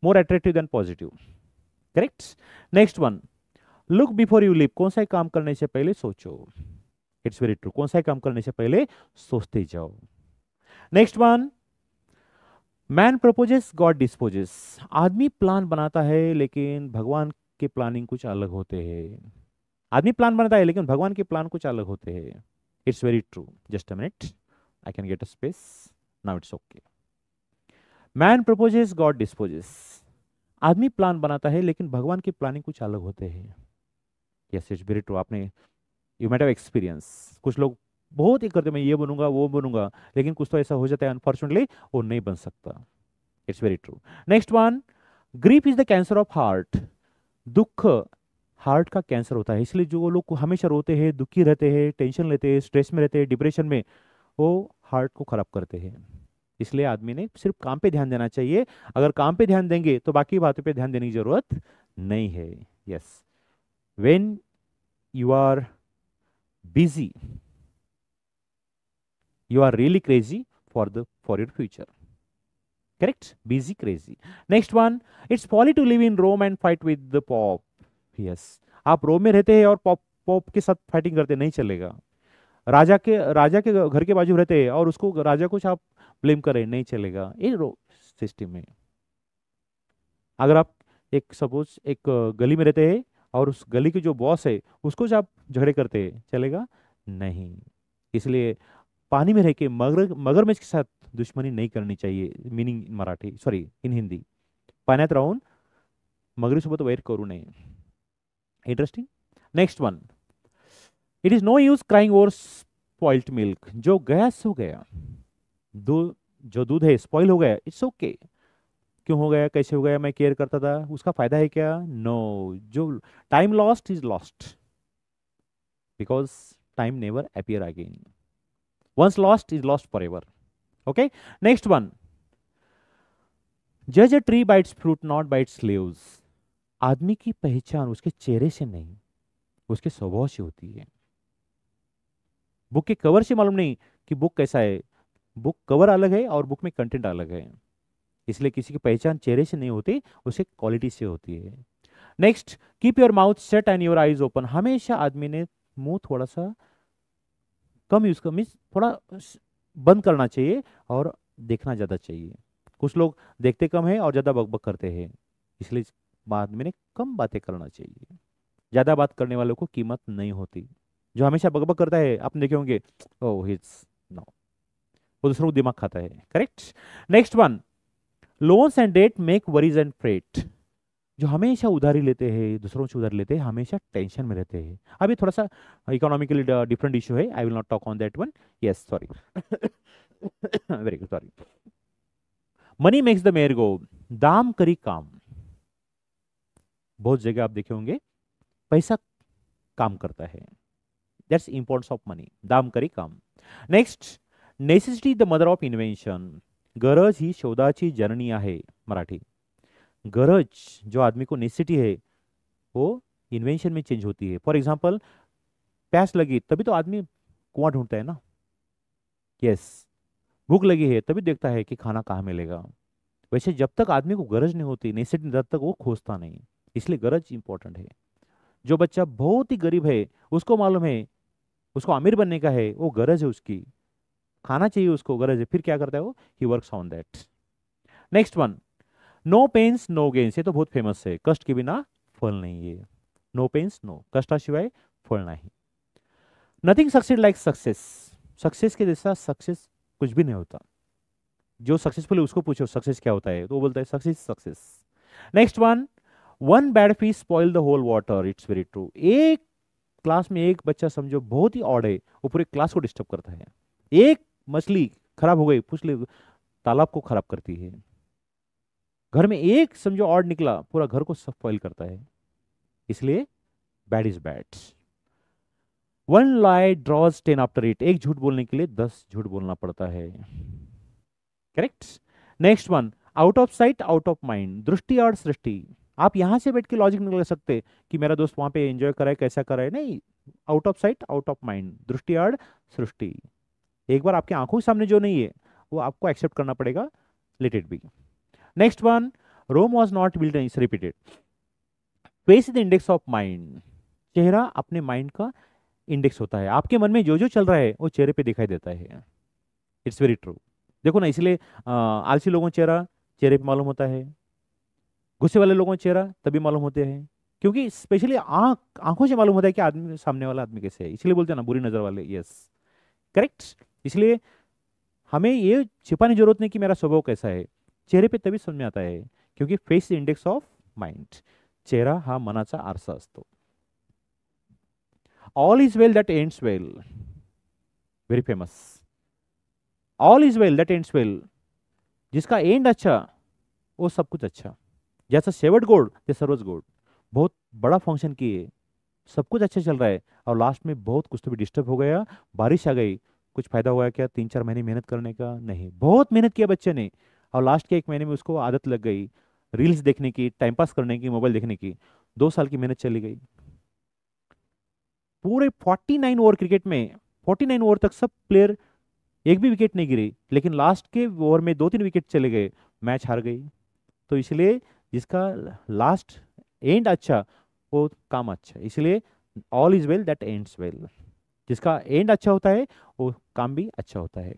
more attractive than positive. Correct. Next one, look before you leap. कौन सा काम करने से पहले सोचो। It's very true. कौन सा काम करने से पहले सोचते जाओ। Next one, man proposes God disposes. आदमी प्लान बनाता है लेकिन भगवान के प्लानिंग कुछ अलग होते हैं। आदमी प्लान बनाता है लेकिन भगवान के प्लान कुछ अलग होते हैं। It's very true. Just a minute, I can get a space. Now it's okay. Man proposes God disposes. आदमी प्लान बनाता है लेकिन भगवान की प्लानिंग कुछ अलग होते हैं। Yes, it's very true. आपने, यू मैट हैव एक्सपीरियंस। कुछ लोग बहुत ही करते, मैं ये बनूंगा वो बनूंगा, लेकिन कुछ तो ऐसा हो जाता है अनफॉर्चुनेटली वो नहीं बन सकता। It's very true. Next one, grief is the cancer of heart. दुख हार्ट का कैंसर होता है। इसलिए जो लोग हमेशा रोते हैं, दुखी रहते हैं, टेंशन लेते हैं, स्ट्रेस में रहते हैं, डिप्रेशन में, वो हार्ट को खराब करते हैं। इसलिए आदमी ने सिर्फ काम पे ध्यान देना चाहिए। अगर काम पे ध्यान देंगे तो बाकी बातों पे ध्यान देने की जरूरत नहीं है। Yes, when you are busy you are really crazy for your future. Correct? Busy, crazy. Next one, it's folly to live in Rome and fight with the Pope. Yes. आप रोम में रहते हैं और पॉप पॉप के साथ fighting करते, नहीं चलेगा। राजा के घर के बाजू रहते हैं और उसको, राजा को आप ब्लेम करें, नहीं चलेगा ये सिस्टम में। अगर आप एक सपोज एक गली में रहते हैं और उस गली के जो बॉस है उसको आप झगड़े करते हैं, चलेगा नहीं। इसलिए पानी में रह के मगरमच्छ के साथ दुश्मनी नहीं करनी चाहिए। Meaning Marathi, sorry in Hindi, पाण्यात राहून मगरीसोबत वैर करू नये। Interesting. Next one, it is no use crying over spoiled milk. जो गया सो गया। जो दूध है स्पॉइल हो गया, इट्स ओके। क्यों हो गया, कैसे हो गया, मैं केयर करता था, उसका फायदा है क्या? नो। जो time lost is lost. Because time never appear again. Once lost is lost for ever. Okay, next one. जज a tree by its fruit not by its leaves. आदमी की पहचान उसके चेहरे से नहीं, उसके स्वभाव से होती है. बुक के कवर से मालूम नहीं कि बुक कैसा है. बुक कवर अलग है और बुक में कंटेंट अलग है. इसलिए किसी की पहचान चेहरे से नहीं होती, उसे क्वालिटी से होती है. Next, keep your mouth shut and your eyes open. हमेशा आदमी ने मुंह थोड़ा सा कम यूज कर, मीन्स थोड़ा बंद करना चाहिए और देखना ज्यादा चाहिए. कुछ लोग देखते कम है और ज्यादा बकबक करते हैं, इसलिए आदमी ने कम बातें करना चाहिए. ज्यादा बात करने वालों को कीमत नहीं होती. जो हमेशा बकबक करता है, आप देखे होंगे, ओह हिट्स नो, वो दूसरों को दिमाग खाता है. Correct. Next one. Loans and debt make worries and fret. जो हमेशा उधारी लेते हैं, दूसरों से उधार लेते हैं, हमेशा टेंशन में रहते हैं. अभी थोड़ा सा इकोनॉमिकली डिफरेंट इशू है, I will not talk on that one. Yes, sorry. Very good, sorry. Money makes the mare go. दाम करी काम. बहुत जगह आप देखे होंगे, पैसा काम करता है. That's importance of money. दाम करी काम. Next, necessity the mother of invention. गरज ही शोधाची जननी आहे. मराठी. गरज जो आदमी को नेसेसिटी है, वो इन्वेंशन में चेंज होती है. फॉर एग्जाम्पल, प्यास लगी तभी तो आदमी कुआं ढूंढता है ना. यस. भूख लगी है तभी देखता है कि खाना कहाँ मिलेगा. वैसे जब तक आदमी को गरज नहीं होती, नेसेसिटी, तब तक वो खोजता नहीं. इसलिए गरज इंपॉर्टेंट है. जो बच्चा बहुत ही गरीब है, उसको मालूम है उसको अमीर बनने का है, वो गरज है उसकी, खाना चाहिए उसको, गरज है, फिर क्या करता है वो, he works on that. Next one. No pains no gains. ये तो बहुत फेमस है. कष्ट के बिना फल नहीं है. नो पेन्स नो, कष्टाशिवाय फल नहीं. Nothing succeed like success. Success के जैसा सक्सेस कुछ भी नहीं होता. जो सक्सेसफुल है उसको पूछो सक्सेस क्या होता है, तो वो बोलता है success success. Next one. One bad fish spoil the whole water. It's very true. एक क्लास में एक बच्चा समझो बहुत ही ऑड है, वो पूरे क्लास को डिस्टर्ब करता है. एक मछली खराब हो गई, पूछ ले, तालाब को खराब करती है. घर में एक समझो ऑड निकला, पूरा घर को स्पॉइल करता है. इसलिए bad is bad. One lie draws 10 after it. एक झूठ बोलने के लिए 10 झूठ बोलना पड़ता है. Correct. Next one. Out of sight out of mind. दृष्टि और सृष्टि. आप यहां से बैठ के लॉजिक नहीं लगा सकते कि मेरा दोस्त वहां पे एंजॉय कराए, कैसा कराए, नहीं. Out of sight out of mind. दृष्टि और सृष्टि. एक बार आपकी आंखों के सामने जो नहीं है, वो आपको एक्सेप्ट करना पड़ेगा. Let it be. Next one. Rome was not build, it's repeated. Face the index of mind. चेहरा अपने माइंड का इंडेक्स होता है. आपके मन में जो जो चल रहा है वो चेहरे पे दिखाई देता है. It's very true. देखो ना, इसलिए आलसी लोगों का चेहरा चेहरे पे मालूम होता है, गुस्से वाले लोगों का चेहरा तभी मालूम होते हैं, क्योंकि स्पेशली आंखों से मालूम होता है कि आदमी, सामने वाला आदमी कैसे है. इसलिए बोलते हैं ना बुरी नजर वाले. Yes, correct. इसलिए हमें ये छिपाने की जरूरत नहीं कि मेरा स्वभाव कैसा है. चेहरे पे तभी समझ में आता है, क्योंकि फेस इंडेक्स ऑफ माइंड. चेहरा हा मनाचा आरसा असतो. All is well that ends well. Very famous. All is well that ends well. जिसका एंड अच्छा, वो सब कुछ अच्छा. जैसा शेवट गोड ते सर्वच गोड. बहुत बड़ा फंक्शन किए, सब कुछ अच्छा चल रहा है, और लास्ट में बहुत कुछ तो भी डिस्टर्ब हो गया, बारिश आ गई. कुछ फायदा हुआ क्या 3-4 महीने मेहनत करने का? नहीं. बहुत मेहनत किया बच्चे ने, और लास्ट के 1 महीने में उसको आदत लग गई रील्स देखने की, टाइम पास करने की, मोबाइल देखने की. 2 साल की मेहनत चली गई. पूरे 49 ओवर क्रिकेट में, 49 ओवर तक सब प्लेयर एक भी विकेट नहीं गिरी, लेकिन लास्ट के ओवर में 2-3 विकेट चले गए, मैच हार गई. तो इसलिए जिसका लास्ट एंड अच्छा, वो काम अच्छा. इसलिए all is well that ends well. जिसका एंड अच्छा होता है, वो काम भी अच्छा होता है.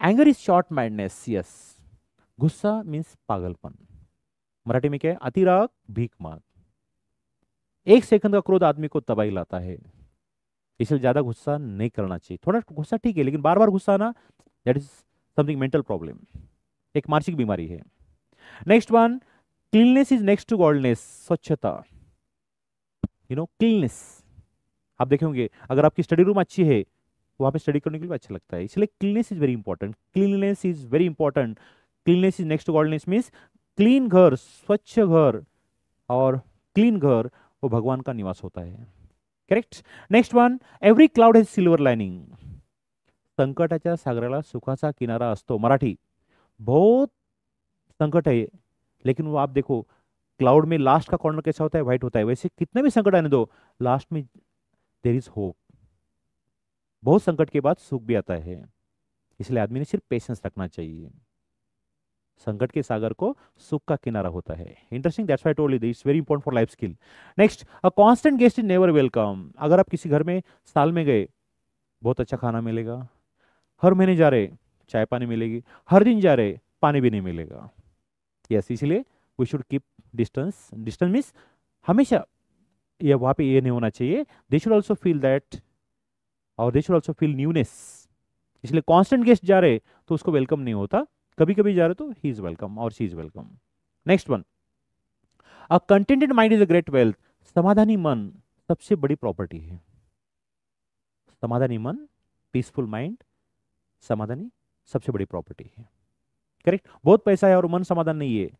Anger is short mindness. Yes. गुस्सा मीन्स पागलपन. मराठी में क्या है? अतिराग भीख मांग. 1 सेकंड का क्रोध आदमी को तबाही लाता है. इसलिए ज्यादा गुस्सा नहीं करना चाहिए. थोड़ा गुस्सा ठीक है, लेकिन बार बार गुस्सा आना, that is something mental problem, एक मानसिक बीमारी है. Next one. Cleanliness is next to godliness. स्वच्छता, क्लीननेस. आप देखेंगे अगर आपकी स्टडी रूम अच्छी है, वहां पे स्टडी करने के लिए अच्छा लगता है. इसलिए cleanliness is very important. Cleanliness is very important. Cleanliness is next to godliness means clean घर, स्वच्छ घर और क्लीन घर, वो भगवान का निवास होता है. Correct. Next one, every cloud has silver lining. संकटाच्या सागराला सुखाचा किनारा असतो. मराठी. बहुत संकट है लेकिन वो आप देखो क्लाउड में लास्ट का कॉर्नर कैसा होता है, व्हाइट होता है. वैसे कितने भी संकट आने दो, लास्ट में देर इज होप. बहुत संकट के बाद सुख भी आता है. इसलिए आदमी ने सिर्फ पेशेंस रखना चाहिए. संकट के सागर को सुख का किनारा होता है. Interesting, that's why I told you it's very important for life skill. Next, a constant guest is never welcome. अगर आप किसी घर में साल में गए, बहुत अच्छा खाना मिलेगा. हर महीने जा रहे, चाय पानी मिलेगी. हर दिन जा रहे, पानी भी नहीं मिलेगा. यस, इसलिए we should keep distance. Distance means हमेशा ये वहाँ पे ये नहीं होना चाहिए. They should also feel that, और they should also feel newness. इसलिए कांस्टेंट गेस्ट जा रहे तो उसको वेलकम नहीं होता. कभी कभी जा रहे तो ही इज वेलकम और she is welcome. Next one, a contented mind is a great wealth. समाधानी मन सबसे बड़ी प्रॉपर्टी है. समाधानी मन, पीसफुल माइंड, समाधानी सबसे बड़ी प्रॉपर्टी है. करेक्ट. बहुत पैसा है और मन समाधान नहीं है,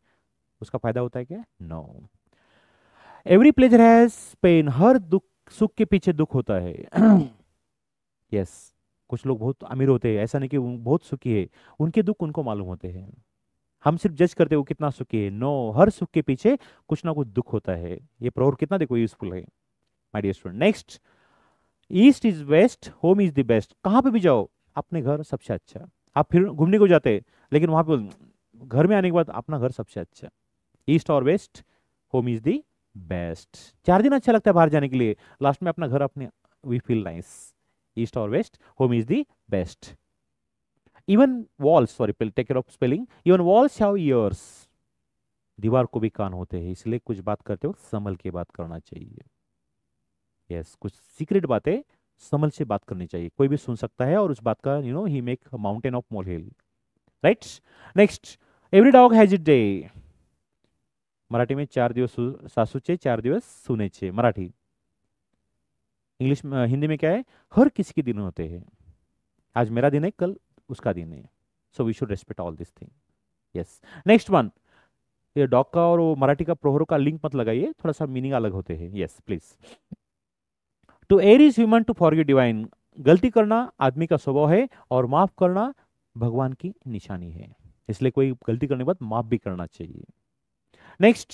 उसका फायदा होता है क्या? No. Every pleasure has pain. हर दुख, सुख के पीछे दुख होता है. यस. कुछ लोग बहुत अमीर होते हैं, ऐसा नहीं कि वो बहुत सुखी है, उनके दुख उनको मालूम होते हैं. हम सिर्फ जज करते हैं वो कितना सुखी है. नो, हर सुख के पीछे कुछ ना कुछ दुख होता है. ये प्रवर कितना देखो यूजफुल है my dear student. Next, east is west, home is the best. कहां पे भी जाओ, अपने घर सबसे अच्छा. आप फिर घूमने को जाते हैं लेकिन वहां पे घर में आने के बाद अपना घर सबसे अच्छा. ईस्ट और west, home is the best. 4 दिन अच्छा लगता है बाहर जाने के लिए, लास्ट में अपना घर अपने वी फील नाइस. ईस्ट और west, home is the best. Even walls, sorry take care of spelling, even walls have ears. दीवार को भी कान होते हैं, इसलिए कुछ बात करते वक्त संभल के बात करना चाहिए. यस, कुछ सीक्रेट बातें संभल से बात करनी चाहिए. कोई भी सुन सकता है और उस बात का ही make mountain of molehill. Right. Next, every dog has it day. Marathi में 4 दिवस सासूचे, 4 दिवस सुनेचे. मराठी. इंग्लिश में, हिंदी में क्या है? हर किसी के दिन होते हैं. आज मेरा दिन है, कल उसका दिन है. So we should respect all this thing. Yes. Next one, ये डॉग का और वो मराठी का प्रोहरों का लिंक मत लगाइए, थोड़ा सा मीनिंग अलग होते हैं. Yes please. To err is human, to forgive divine. गलती करना आदमी का स्वभाव है और माफ करना भगवान की निशानी है. इसलिए कोई गलती करने के बाद माफ भी करना चाहिए. Next,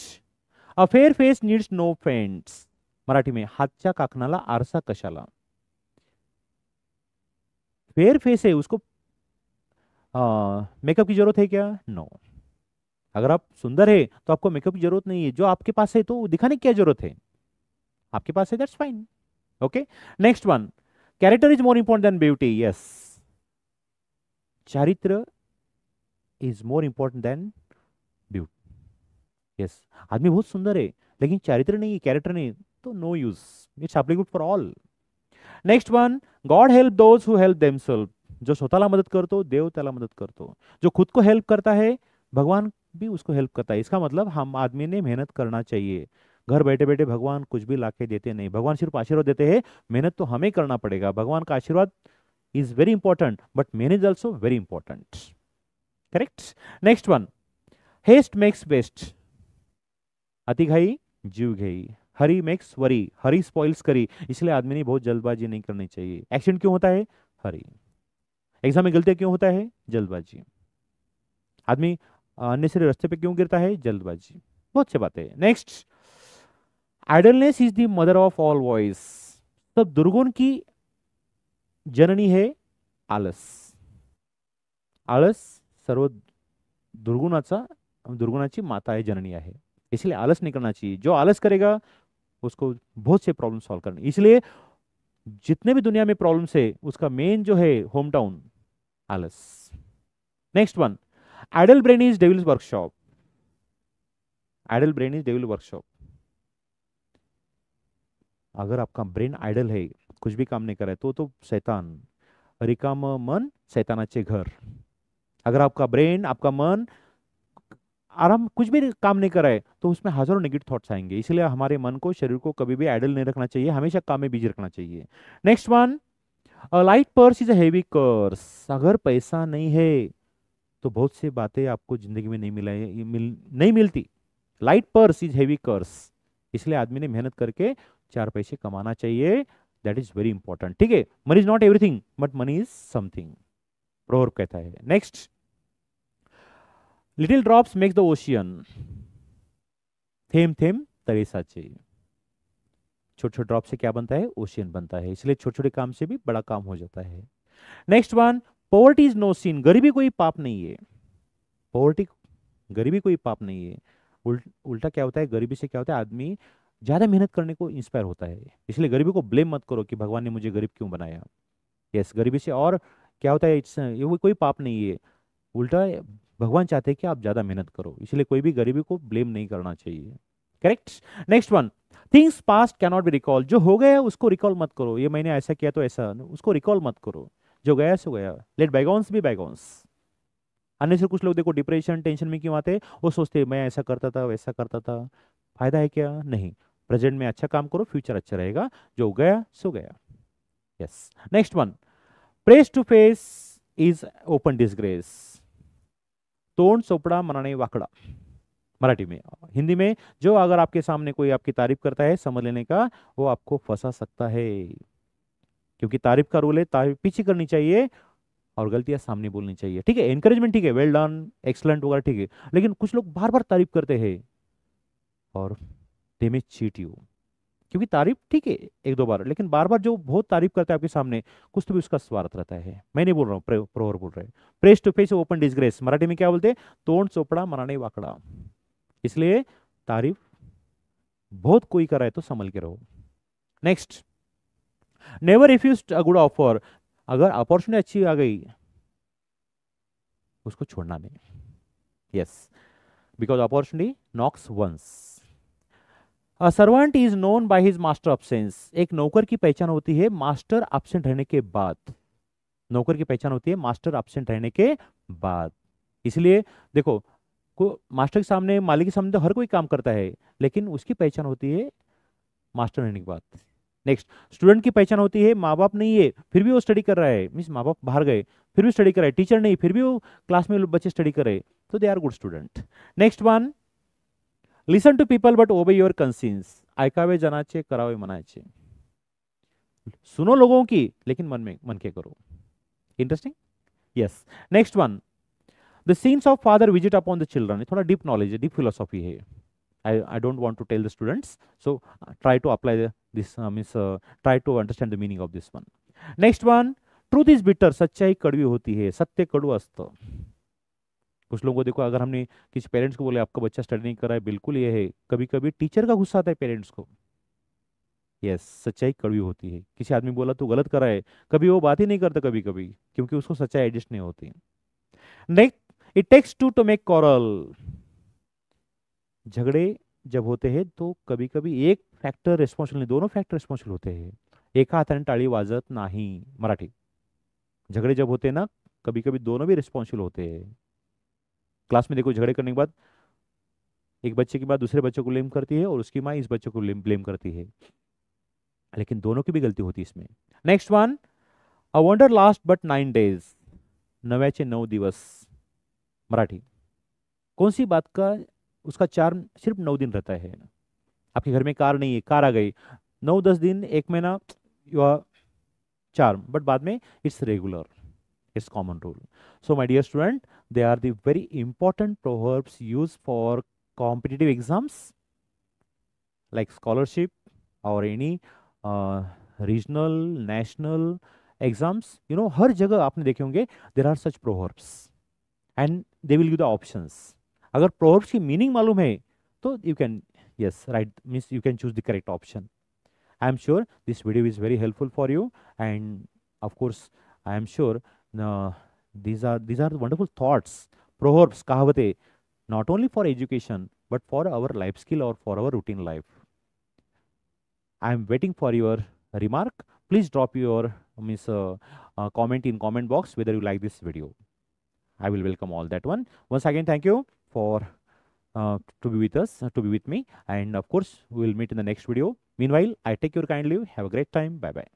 a fair face needs no paints. Marathi में, हातच्या काकणाला आरसा कशाला. फेयर फेस है, उसको मेकअप की जरूरत है क्या? नो. अगर आप सुंदर है तो आपको मेकअप की जरूरत नहीं है. जो आपके पास है तो दिखाने की क्या जरूरत है, आपके पास है, that's fine. Okay. Next one, character is more important than beauty. Yes, चारित्र is more important than beauty. Yes, आदमी बहुत सुंदर है लेकिन चारित्र नहीं है, कैरेक्टर नहीं, तो no use. It's applicable for all. Next one, God help those who help themselves. जो स्वतःला मदत करतो, देव त्याला मदत करतो. जो खुद को हेल्प करता है, भगवान भी उसको हेल्प करता है. इसका मतलब हम आदमी ने मेहनत करना चाहिए. घर बैठे बैठे भगवान कुछ भी लाके देते नहीं. भगवान सिर्फ आशीर्वाद देते हैं, मेहनत तो हमें करना पड़ेगा. भगवान का आशीर्वाद इज वेरी इंपॉर्टेंट बट मेहनत is also very important. Correct. Next one, haste makes waste. अति घाई जीव घाई. Hurry makes worry, hurry spoils curry. इसलिए आदमी ने बहुत जल्दबाजी नहीं करनी चाहिए. एक्सीडेंट क्यों होता है? हरी. एग्जाम में गलतियां क्यों होता है? जल्दबाजी. आदमी अननेसेसरी रास्ते पे क्यों गिरता है? जल्दबाजी. बहुत सी बातें. Next, idleness is the mother of all voice. सब दुर्गुण की जननी है आलस. आळस सर्व दुर्गुणाची माता है, जननी है. इसलिए आलस नहीं करना चाहिए. जो आलस करेगा उसको बहुत से प्रॉब्लम सॉल्व करने. इसलिए जितने भी दुनिया में प्रॉब्लम्स है उसका मेन जो है होम टाउन आलस. Next one, idle brain is devil's workshop. Idle brain is devil workshop. अगर आपका ब्रेन आइडल है, कुछ भी काम नहीं कर रहा है, तो शैतान. रिकाम मन शैतानाचे घर. अगर आपका ब्रेन, आपका मन आराम कुछ भी काम नहीं कर रहा है तो उसमें हजारों नेगेटिव थॉट्स आएंगे. इसलिए हमारे मन को, शरीर को कभी भी आइडल नहीं रखना चाहिए, हमेशा काम में बिजी रखना चाहिए. Next one, a light purse is a heavy curse. अगर पैसा नहीं है तो बहुत सी बातें आपको जिंदगी में नहीं मिलती. लाइट पर्स इज हेवी कर्स. इसलिए आदमी ने मेहनत करके चार पैसे कमाना चाहिए, दैट इज वेरी इंपॉर्टेंट, ठीक है। Money is not everything but money is something, proverb कहता है। Next, little drops make the ocean, थेम थेम तरे साचे। छोटे छोटे ड्रॉप से क्या बनता है, ओशियन बनता है, इसलिए छोटे छोटे काम से भी बड़ा काम हो जाता है। Next one, poverty is no sin, गरीबी कोई पाप नहीं है। पॉवर्टी, गरीबी कोई पाप नहीं है। उल्टा क्या होता है, गरीबी से क्या होता है, आदमी ज्यादा मेहनत करने को इंस्पायर होता है। इसलिए गरीबी को ब्लेम मत करो कि भगवान ने मुझे गरीब क्यों बनाया। यस, गरीबी से और क्या होता है, ये कोई पाप नहीं है, उल्टा भगवान चाहते हैं कि आप ज्यादा मेहनत करो, इसलिए कोई भी गरीबी को ब्लेम नहीं करना चाहिए। Correct. Next one, things past cannot be recall, जो हो गया उसको रिकॉल मत करो, ये मैंने ऐसा किया तो ऐसा, उसको रिकॉल मत करो, जो गया सो गया। Let bygones be bygones. अन्य से कुछ लोग देखो डिप्रेशन टेंशन में क्यों आते हैं, वो सोचते हैं मैं ऐसा करता था वैसा करता था, फायदा है क्या, नहीं। प्रेजेंट में अच्छा काम करो, फ्यूचर अच्छा रहेगा, जो गया सो गया। Yes. Next one, praise to face is open disgrace, तोंड चोपड़ा मनाने वाकड़ा, मराठी में। हिंदी में, जो अगर आपके सामने कोई आपकी तारीफ करता है, समझ लेने का वो आपको फंसा सकता है, क्योंकि तारीफ का रूल है तारीफ पीछे करनी चाहिए और गलतियां सामने बोलनी चाहिए, ठीक है। एनकरेजमेंट ठीक है, वेल डन, एक्सलेंट वगैरह ठीक है, लेकिन कुछ लोग बार बार तारीफ करते हैं और दे में चीट यू, क्योंकि तारीफ ठीक है एक दो बार, लेकिन बार बार जो बहुत तारीफ करता है आपके सामने, कुछ तो भी उसका स्वार्थ रहता है। मैं नहीं बोल रहा हूँ, प्रोवर बोल रहे हैं। Praise to face open disgrace, Marathi में क्या बोलते हैं, तोड़ चोपड़ा मनाने वाकड़ा। इसलिए तारीफ बहुत कोई कर रहा है तो संभल के रहो। Next, never refuse a good offer, अगर अपॉर्चुनिटी अच्छी आ गई उसको छोड़ना नहीं। Yes, because opportunity knocks once. A servant is known by his master absence, एक नौकर की पहचान होती है मास्टर एब्सेंट रहने के बाद। नौकर की पहचान होती है मास्टर एब्सेंट रहने के बाद। इसलिए देखो, को मास्टर के सामने, मालिक के सामने तो हर कोई काम करता है, लेकिन उसकी पहचान होती है मास्टर रहने के बाद। नेक्स्ट, स्टूडेंट की पहचान होती है माँ बाप नहीं है फिर भी वो स्टडी कर रहा है, मीन्स माँ बाप बाहर गए फिर भी स्टडी कर रहा है, टीचर नहीं फिर भी वो क्लास में बच्चे स्टडी कर रहे, तो they are good student. Next one, listen to people but obey your conscience, ऐकावे जनाचे करावे मनाचे, सुनो लोगों की लेकिन मन के करो। Interesting. Yes. Next one, the scenes of father visit upon the children, थोड़ा डीप नॉलेज है, डीप फिलोसॉफी है। I don't want to tell the students, so try to apply this try to understand the meaning of this one. Next one, truth is bitter, सच्चाई कड़वी होती है, सत्य कड़वा असतं। कुछ लोगों को देखो, अगर हमने किसी पेरेंट्स को बोले आपका बच्चा स्टडी नहीं कर रहा है, बिल्कुल ये है, कभी कभी टीचर का गुस्सा आता है पेरेंट्स को। यस, सच्चाई कड़वी होती है। किसी आदमी बोला तू गलत कर रहा है, कभी वो बात ही नहीं करता, कभी कभी क्योंकि उसको सच्चाई एडजस्ट नहीं होती। Next, it takes two to make quarrel, झगड़े जब होते हैं तो कभी कभी एक फॅक्टर रिस्पॉन्सिबल नहीं, दोनों फॅक्टर रिस्पॉन्सिबल होते हैं, एका हाताने टाळी वाजत नाही, मराठी। झगड़े जब होते हैं ना, कभी कभी दोनों भी रिस्पॉन्सिबल होते हैं। क्लास में देखो, झगड़े करने के बाद एक बच्चे की बात दूसरे बच्चे को ब्लेम करती है और उसकी माँ इस बच्चे को ब्लेम करती है, लेकिन दोनों की भी गलती होती है इसमें। Next one, a wonder last but 9 days, नव्याचे 9 दिवस, मराठी। कौन सी बात का उसका चार्म सिर्फ 9 दिन रहता है। आपके घर में कार नहीं है, कार आ गई, 9-10 दिन, एक महीना, योर चार्म, बट बाद में it's regular, it's common rule. So my dear student, they are the very important proverbs use for competitive exams like scholarship और any regional national exams. You know, हर जगह आपने देखे होंगे there are such proverbs and they will give the options. अगर proverbs की meaning मालूम है तो you can, yes, right, means you can choose the correct option. I am sure this video is very helpful for you, and of course I am sure these are wonderful thoughts, proverbs, kahawate, not only for education but for our life skill or for our routine life. I am waiting for your remark. Please drop your comment in comment box whether you like this video. I will welcome all that one. Once again, thank you for to be with us, to be with me, and of course we will meet in the next video. Meanwhile, I take your kind leave. Have a great time. Bye bye.